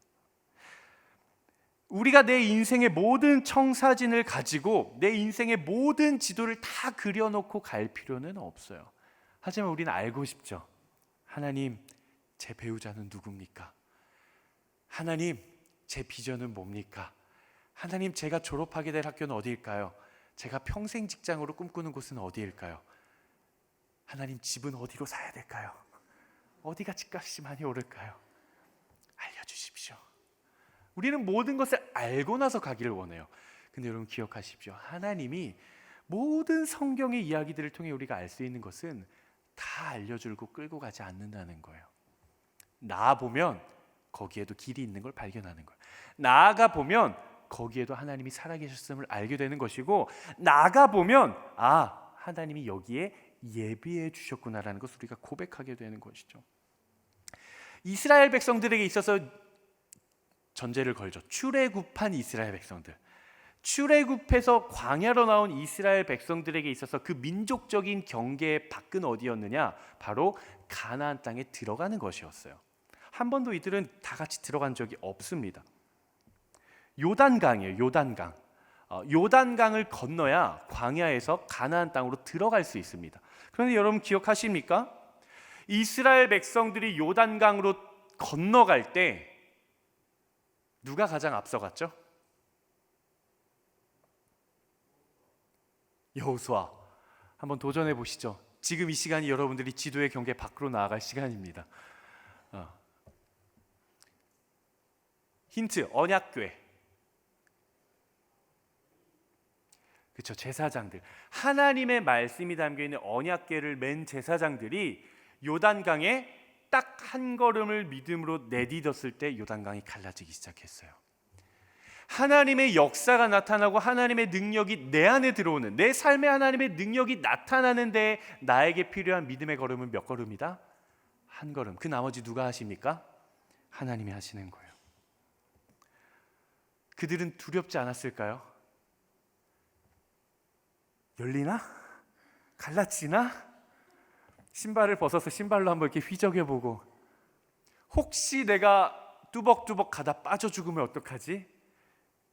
Speaker 1: 우리가 내 인생의 모든 청사진을 가지고 내 인생의 모든 지도를 다 그려놓고 갈 필요는 없어요. 하지만 우리는 알고 싶죠. 하나님, 제 배우자는 누굽니까? 하나님, 제 비전은 뭡니까? 하나님, 제가 졸업하게 될 학교는 어디일까요? 제가 평생 직장으로 꿈꾸는 곳은 어디일까요? 하나님, 집은 어디로 사야 될까요? 어디가 집값이 많이 오를까요? 알려주십시오. 우리는 모든 것을 알고 나서 가기를 원해요. 근데 여러분 기억하십시오. 하나님이 모든 성경의 이야기들을 통해 우리가 알 수 있는 것은 다 알려주고 끌고 가지 않는다는 거예요. 나아보면 거기에도 길이 있는 걸 발견하는 거예요. 나아가 보면 거기에도 하나님이 살아계셨음을 알게 되는 것이고, 나아가 보면 하나님이 여기에 예비해 주셨구나라는 것을 우리가 고백하게 되는 것이죠. 이스라엘 백성들에게 있어서 전제를 걸죠. 출애굽한 이스라엘 백성들, 출애굽해서 광야로 나온 이스라엘 백성들에게 있어서 그 민족적인 경계의 밖은 어디였느냐? 바로 가나안 땅에 들어가는 것이었어요. 한 번도 이들은 다 같이 들어간 적이 없습니다. 요단강이에요. 요단강. 요단강을 건너야 광야에서 가나안 땅으로 들어갈 수 있습니다. 그런데 여러분 기억하십니까? 이스라엘 백성들이 요단강으로 건너갈 때 누가 가장 앞서갔죠? 여호수아. 한번 도전해 보시죠. 지금 이 시간이 여러분들이 지도의 경계 밖으로 나아갈 시간입니다. 힌트, 언약궤. 그렇죠, 제사장들. 하나님의 말씀이 담겨있는 언약궤를 맨 제사장들이 요단강에 딱 한 걸음을 믿음으로 내딛었을 때 요단강이 갈라지기 시작했어요. 하나님의 역사가 나타나고 하나님의 능력이 내 안에 들어오는, 내 삶에 하나님의 능력이 나타나는데 나에게 필요한 믿음의 걸음은 몇 걸음이다? 한 걸음. 그 나머지 누가 하십니까? 하나님이 하시는 거예요. 그들은 두렵지 않았을까요? 열리나? 갈라지나? 신발을 벗어서 신발로 한번 이렇게 휘저겨보고, 혹시 내가 뚜벅뚜벅 가다 빠져 죽으면 어떡하지?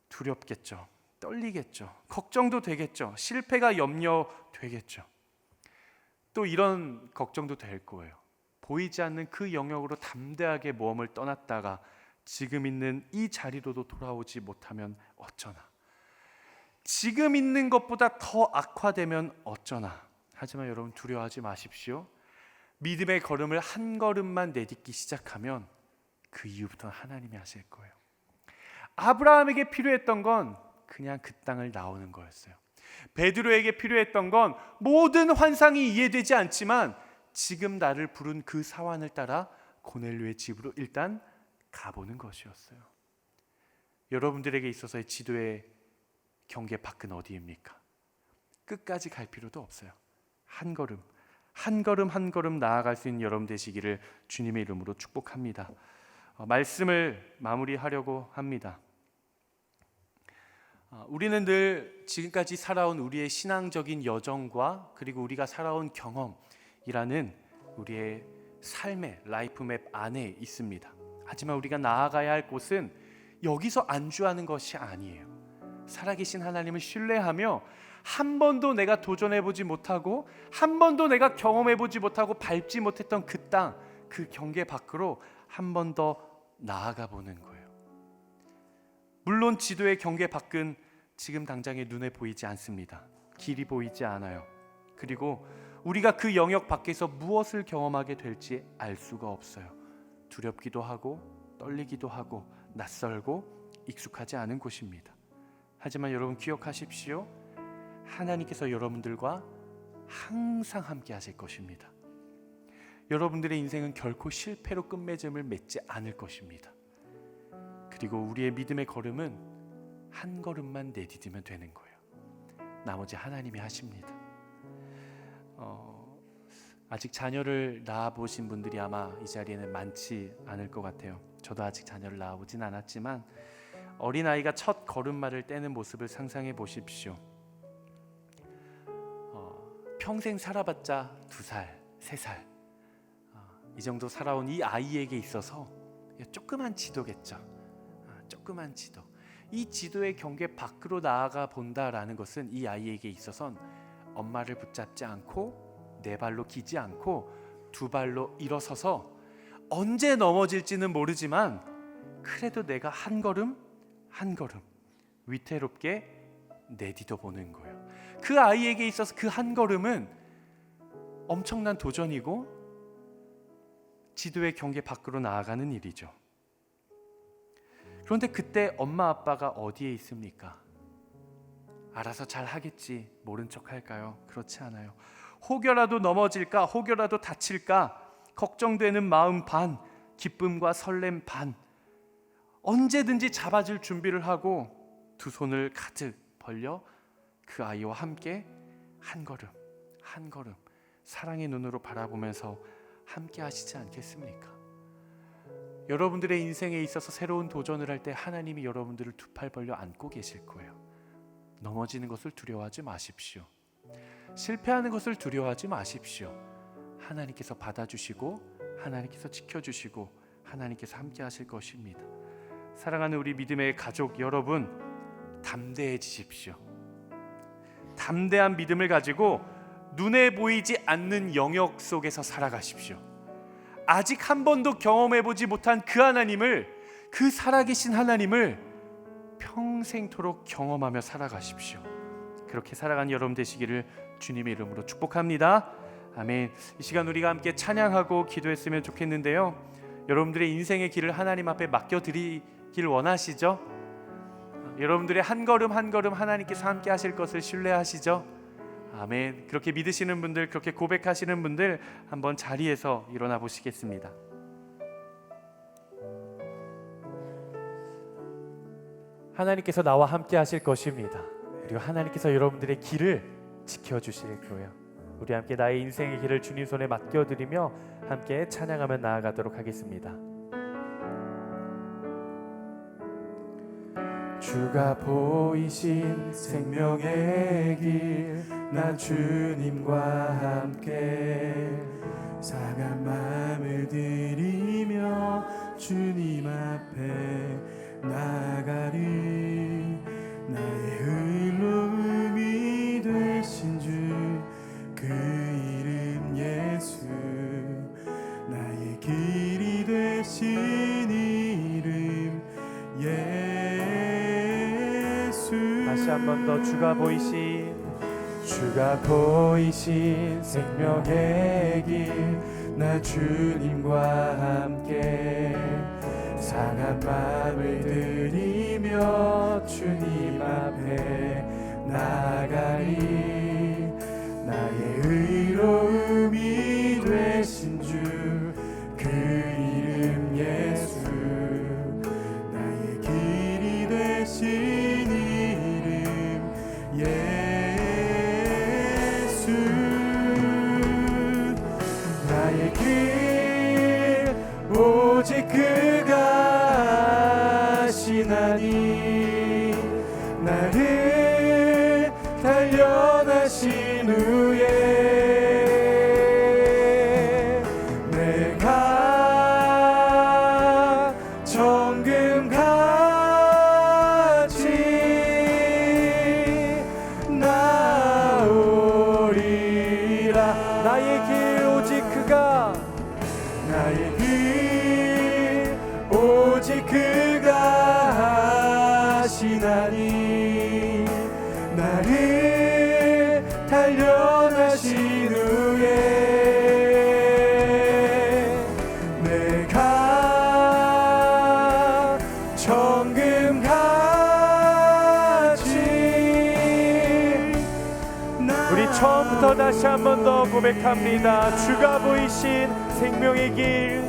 Speaker 1: 두렵겠죠. 떨리겠죠. 걱정도 되겠죠. 실패가 염려되겠죠. 또 이런 걱정도 될 거예요. 보이지 않는 그 영역으로 담대하게 모험을 떠났다가 지금 있는 이 자리로도 돌아오지 못하면 어쩌나. 지금 있는 것보다 더 악화되면 어쩌나. 하지만 여러분 두려워하지 마십시오. 믿음의 걸음을 한 걸음만 내딛기 시작하면 그 이후부터는 하나님이 하실 거예요. 아브라함에게 필요했던 건 그냥 그 땅을 나오는 거였어요. 베드로에게 필요했던 건 모든 환상이 이해되지 않지만 지금 나를 부른 그 사환을 따라 고넬료의 집으로 일단 가보는 것이었어요. 여러분들에게 있어서의 지도의 경계 밖은 어디입니까? 끝까지 갈 필요도 없어요. 한 걸음, 한 걸음 한 걸음 나아갈 수 있는 여러분 되시기를 주님의 이름으로 축복합니다. 말씀을 마무리하려고 합니다. 우리는 늘 지금까지 살아온 우리의 신앙적인 여정과 그리고 우리가 살아온 경험이라는 우리의 삶의 라이프맵 안에 있습니다. 하지만 우리가 나아가야 할 곳은 여기서 안주하는 것이 아니에요. 살아계신 하나님을 신뢰하며 한 번도 내가 도전해보지 못하고 한 번도 내가 경험해보지 못하고 밟지 못했던 그 땅, 그 경계 밖으로 한 번 더 나아가 보는 거예요. 물론 지도의 경계 밖은 지금 당장에 눈에 보이지 않습니다. 길이 보이지 않아요. 그리고 우리가 그 영역 밖에서 무엇을 경험하게 될지 알 수가 없어요. 두렵기도 하고 떨리기도 하고 낯설고 익숙하지 않은 곳입니다. 하지만 여러분 기억하십시오. 하나님께서 여러분들과 항상 함께 하실 것입니다. 여러분들의 인생은 결코 실패로 끝맺음을 맺지 않을 것입니다. 그리고 우리의 믿음의 걸음은 한 걸음만 내디디면 되는 거예요. 나머지 하나님이 하십니다. 아직 자녀를 낳아보신 분들이 아마 이 자리에는 많지 않을 것 같아요. 저도 아직 자녀를 낳아보진 않았지만 어린아이가 첫 걸음마를 떼는 모습을 상상해 보십시오. 평생 살아봤자 2살, 3살 이 정도 살아온 이 아이에게 있어서 조그만 지도겠죠. 조그만 지도. 이 지도의 경계 밖으로 나아가 본다라는 것은 이 아이에게 있어서는 엄마를 붙잡지 않고 네 발로 기지 않고 두 발로 일어서서 언제 넘어질지는 모르지만 그래도 내가 한 걸음 한 걸음 위태롭게 내딛어 보는 거예요. 그 아이에게 있어서 그 한 걸음은 엄청난 도전이고 지도의 경계 밖으로 나아가는 일이죠. 그런데 그때 엄마 아빠가 어디에 있습니까? 알아서 잘 하겠지 모른 척 할까요? 그렇지 않아요. 혹여라도 넘어질까, 혹여라도 다칠까 걱정되는 마음 반, 기쁨과 설렘 반, 언제든지 잡아줄 준비를 하고 두 손을 가득 벌려 그 아이와 함께 한 걸음 한 걸음 사랑의 눈으로 바라보면서 함께 하시지 않겠습니까? 여러분들의 인생에 있어서 새로운 도전을 할 때 하나님이 여러분들을 두 팔 벌려 안고 계실 거예요. 넘어지는 것을 두려워하지 마십시오. 실패하는 것을 두려워하지 마십시오. 하나님께서 받아주시고 하나님께서 지켜주시고 하나님께서 함께 하실 것입니다. 사랑하는 우리 믿음의 가족 여러분, 담대해지십시오. 담대한 믿음을 가지고 눈에 보이지 않는 영역 속에서 살아가십시오. 아직 한 번도 경험해보지 못한 그 하나님을, 그 살아계신 하나님을 평생토록 경험하며 살아가십시오. 그렇게 살아가는 여러분 되시기를 주님의 이름으로 축복합니다. 아멘. 이 시간 우리가 함께 찬양하고 기도했으면 좋겠는데요, 여러분들의 인생의 길을 하나님 앞에 맡겨드리길 원하시죠? 여러분들의 한 걸음 한 걸음 하나님께서 함께 하실 것을 신뢰하시죠? 아멘. 그렇게 믿으시는 분들, 그렇게 고백하시는 분들 한번 자리에서 일어나 보시겠습니다. 하나님께서 나와 함께 하실 것입니다. 그리고 하나님께서 여러분들의 길을 지켜주실 거예요. 우리 함께 나의 인생의 길을 주님 손에 맡겨드리며 함께 찬양하며 나아가도록 하겠습니다. 주가 보이신 생명의 길, 나 주님과 함께 상한 마음을 들이며 주님 앞에 나가리. 나의 의로움이 되신 주 그 이름 예수, 나의 길이 되신 이름 예수. 다시 한 번 더. 주가 보이신 생명의 길, 나 주님과 함께 상한 마음을 들이며 주님 앞에 나가리. 나의 의로움이 되신 주 그 이름 예수, 나의 길이 되신 이름 예수. 나의 길 오직 그가 하시나니, 나를 단련하신 후에 내가 정금같이 나오리라. 나의 길 오직 그가, 나의 길 오직 그가 하시나니, 나를 단련하신 후에 내가 정금같이. 우리 처음부터 다시 한 번 더 고백합니다. 주가 보이신 생명의 길,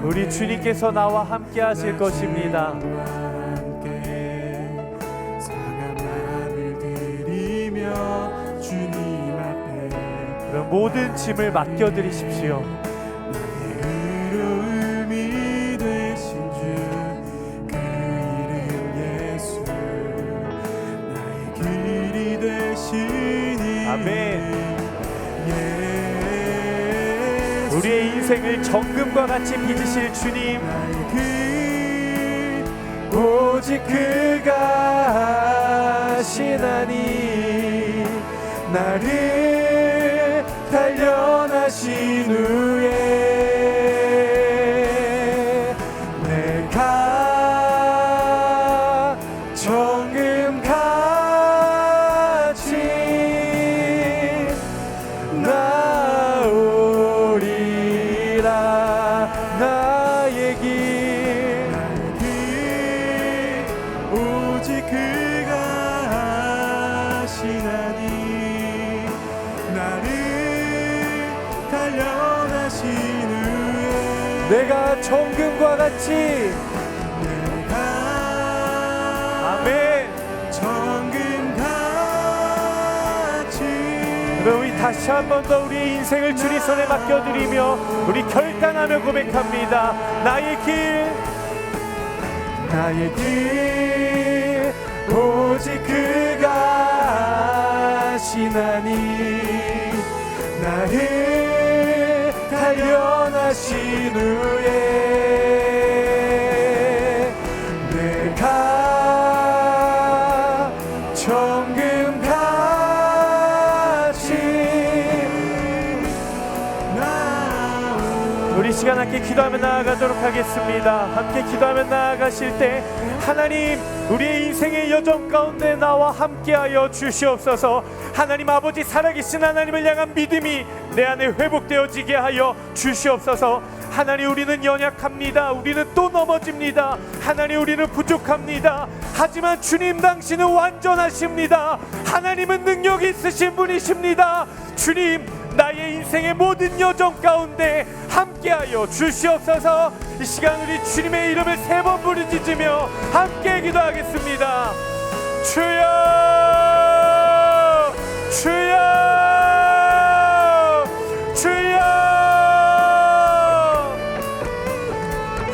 Speaker 1: 우리 주님께서 나와 함께 하실 것입니다. 그럼 모든 짐을 맡겨드리십시오. 나의 의로움이 되신 주 그 이름 예수, 나의 길이 되신 이름. 아멘. 우리의 인생을 정금과 같이 빚으실 주님, 나의 길 오직 그가 하시나니, 나를 단련하신 후에 내가 정금같이 나오리라. 나의 길 오직 그가 하시나니, 나를 단련하신 후에 내가 정금과 같이. 아멘. 정금같이. 그럼 우리 다시 한 번 더 우리의 인생을 주님 손에 맡겨드리며 우리 결단하며 고백합니다. 나의 길, 나의 길 오직 그가 하시나니, 나를
Speaker 2: 단련하신 후에 내가 정금같이 우리 시간 함께 기도하며 나아가도록 하겠습니다. 함께 기도하며 나아가실 때 하나님, 우리의 인생의 여정 가운데 나와 함께하여 주시옵소서. 하나님 아버지, 살아계신 하나님을 향한 믿음이 내 안에 회복되어지게 하여 주시옵소서. 하나님, 우리는 연약합니다. 우리는 또 넘어집니다. 하나님, 우리는 부족합니다. 하지만 주님, 당신은 완전하십니다. 하나님은 능력이 있으신 분이십니다. 주님, 나의 인생의 모든 여정 가운데 함께하여 주시옵소서. 이 시간 우리 주님의 이름을 3번 부르짖으며 함께 기도하겠습니다. 주여, 주여, 주여.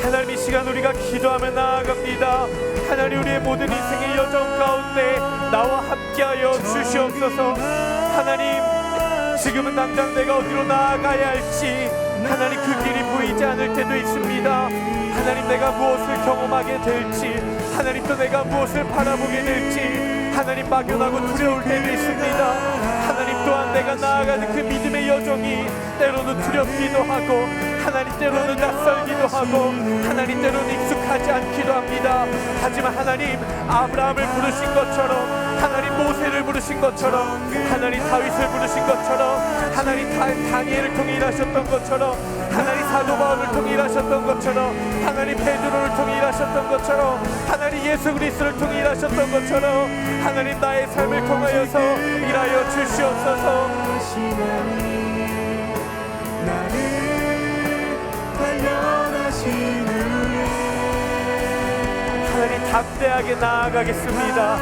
Speaker 2: 하나님, 이 시간 우리가 기도하며 나아갑니다. 하나님, 우리의 모든 인생의 여정 가운데 나와 함께하여 주시옵소서. 하나님, 지금은 당장 내가 어디로 나아가야 할지 하나님 그 길이 보이지 않을 때도 있습니다. 하나님, 내가 무엇을 경험하게 될지, 하나님 또 내가 무엇을 바라보게 될지 하나님 막연하고 두려울 때도 있습니다. 하나님 또한 내가 나아가는 그 믿음의 여정이 때로는 두렵기도 하고 하나님 때로는 낯설기도 하고 하나님 때로는 익숙하지 않기도 합니다. 하지만 하나님, 아브라함을 부르신 것처럼, 하나님 모세를 부르신 것처럼, 하나님 다윗을 부르신 것처럼, 하나님 다니엘을 통해 일하셨던 것처럼, 하나님 사도 바울을 통해 일하셨던 것처럼, 하나님 베드로를 통해 일하셨던 것처럼, 하나님 예수 그리스도를 통해 일하셨던 것처럼 하나님 나의 삶을 통하여서 일하여 주시옵소서. 하나님, 담대하게 나아가겠습니다.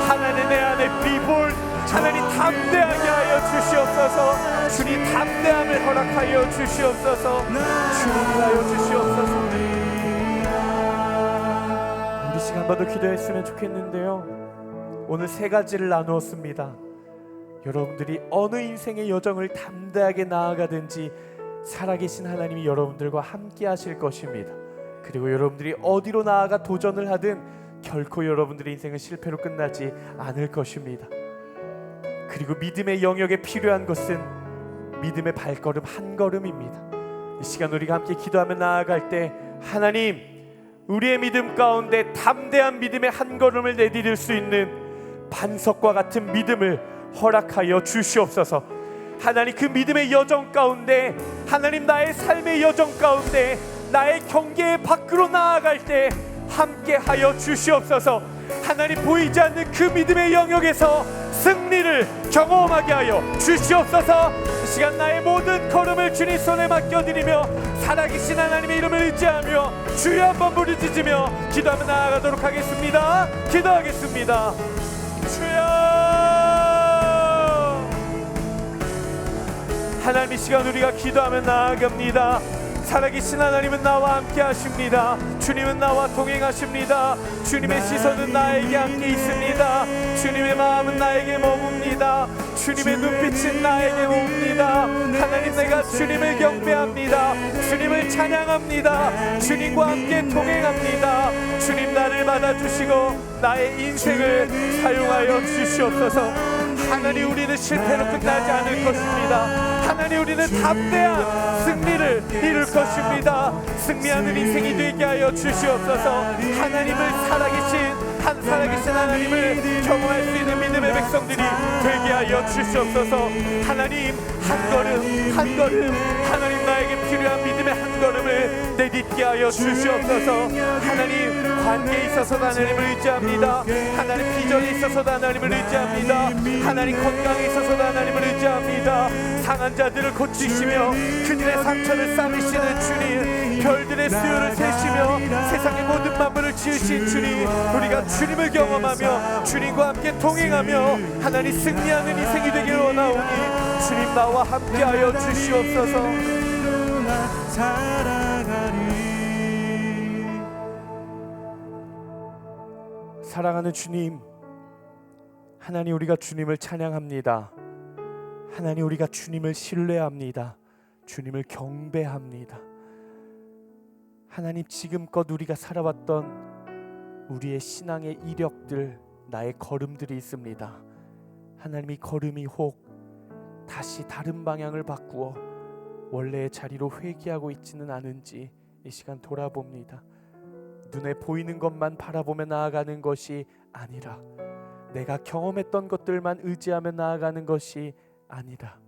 Speaker 2: 하나님, 내 안에 비볼 하나님 담대하게 하여 주시옵소서. 주님, 담대함을 허락하여 주시옵소서. 주님하여 주시옵소서. 우리 시간 한 번 더 기도했으면 좋겠는데요, 오늘 3가지를 나누었습니다. 여러분들이 어느 인생의 여정을 담대하게 나아가든지 살아계신 하나님이 여러분들과 함께 하실 것입니다. 그리고 여러분들이 어디로 나아가 도전을 하든 결코 여러분들의 인생은 실패로 끝나지 않을 것입니다. 그리고 믿음의 영역에 필요한 것은 믿음의 발걸음 한 걸음입니다. 이 시간 우리가 함께 기도하며 나아갈 때 하나님, 우리의 믿음 가운데 담대한 믿음의 한 걸음을 내디딜 수 있는 반석과 같은 믿음을 허락하여 주시옵소서. 하나님, 그 믿음의 여정 가운데, 하나님 나의 삶의 여정 가운데, 나의 경계의 밖으로 나아갈 때 함께하여 주시옵소서. 하나님, 보이지 않는 그 믿음의 영역에서 승리를 경험하게 하여 주시옵소서. 이 시간 나의 모든 걸음을 주님 손에 맡겨드리며 살아계신 하나님의 이름을 의지하며 주여 한번 부르짖으며 기도하며 나아가도록 하겠습니다. 기도하겠습니다. 주여. 하나님, 이 시간 우리가 기도하며 나아갑니다. 살아계신 하나님은 나와 함께 하십니다. 주님은 나와 동행하십니다. 주님의 시선은 나에게 함께 있습니다. 주님의 마음은 나에게 머뭅니다. 주님의 눈빛은 나에게 옵니다. 하나님, 내가 주님을 경배합니다. 주님을 찬양합니다. 주님과 함께 동행합니다. 주님, 나를 받아주시고 나의 인생을 사용하여 주시옵소서. 하나님, 우리는 실패로 끝나지 않을 것입니다. 하나님, 우리는 담대한 승리를 이룰 것입니다. 승리하는 인생이 되게 하여 주시옵소서. 하나님을 살아계신 하나님을 경험할 수 있는 믿음의 백성들이 되게 하여 주시옵소서. 하나님, 한 걸음 한 걸음 하나님, 나에게 필요한 믿음의 한 걸음을 내딛게 하여 주시옵소서. 하나님, 관계에 있어서도 하나님을 의지합니다. 하나님, 비전에 있어서도 하나님을 의지합니다. 하나님, 건강에 있어서도 하나님을 의지합니다. 상한 자들을 고치시며 그들의 상처를 싸매시는 주님, 별들의 수요를 세시며 세상의 모든 만물을 지으신 주님, 우리가 주님을 경험하며 주님과 함께 동행하며 하나님 승리하는 인생이 되기를 원하오니 주님, 나와 함께하여 주시옵소서. 사랑하는 주님, 하나님, 우리가 주님을 찬양합니다. 하나님, 우리가 주님을 신뢰합니다. 주님을 경배합니다. 하나님, 지금껏 우리가 살아왔던 우리의 신앙의 이력들, 나의 걸음들이 있습니다. 하나님이 걸음이 혹 다시 다른 방향을 바꾸어 원래의 자리로 회귀하고 있지는 않은지 이 시간 돌아봅니다. 눈에 보이는 것만 바라보며 나아가는 것이 아니라, 내가 경험했던 것들만 의지하며 나아가는 것이 아니라,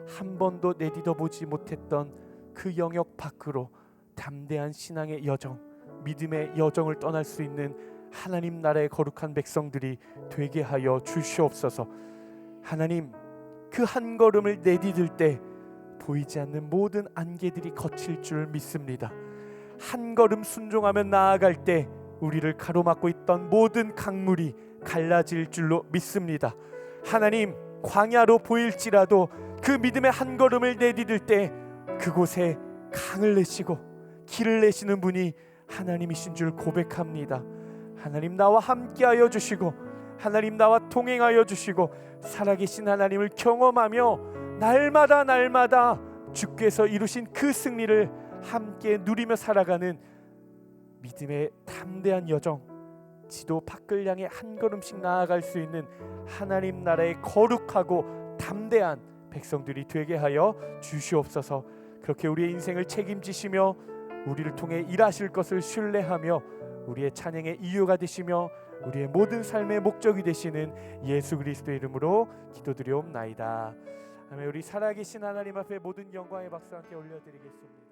Speaker 2: 한 번도 내딛어보지 못했던 그 영역 밖으로 담대한 신앙의 여정, 믿음의 여정을 떠날 수 있는 하나님 나라의 거룩한 백성들이 되게 하여 주시옵소서. 하나님, 그 한 걸음을 내디딜 때 보이지 않는 모든 안개들이 거칠 줄 믿습니다. 한 걸음 순종하며 나아갈 때 우리를 가로막고 있던 모든 강물이 갈라질 줄로 믿습니다. 하나님, 광야로 보일지라도 그 믿음의 한 걸음을 내디딜 때 그곳에 강을 내시고 길을 내시는 분이 하나님이신 줄 고백합니다. 하나님, 나와 함께하여 주시고, 하나님 나와 동행하여 주시고, 살아계신 하나님을 경험하며 날마다 주께서 이루신 그 승리를 함께 누리며 살아가는 믿음의 담대한 여정, 지도 밖을 향해 한 걸음씩 나아갈 수 있는 하나님 나라의 거룩하고 담대한 백성들이 되게 하여 주시옵소서. 그렇게 우리의 인생을 책임지시며 우리를 통해 일하실 것을 신뢰하며 우리의 찬양의 이유가 되시며 우리의 모든 삶의 목적이 되시는 예수 그리스도의 이름으로 기도드리옵나이다. 아멘. 우리 살아계신 하나님 앞에 모든 영광의 박수 함께 올려드리겠습니다.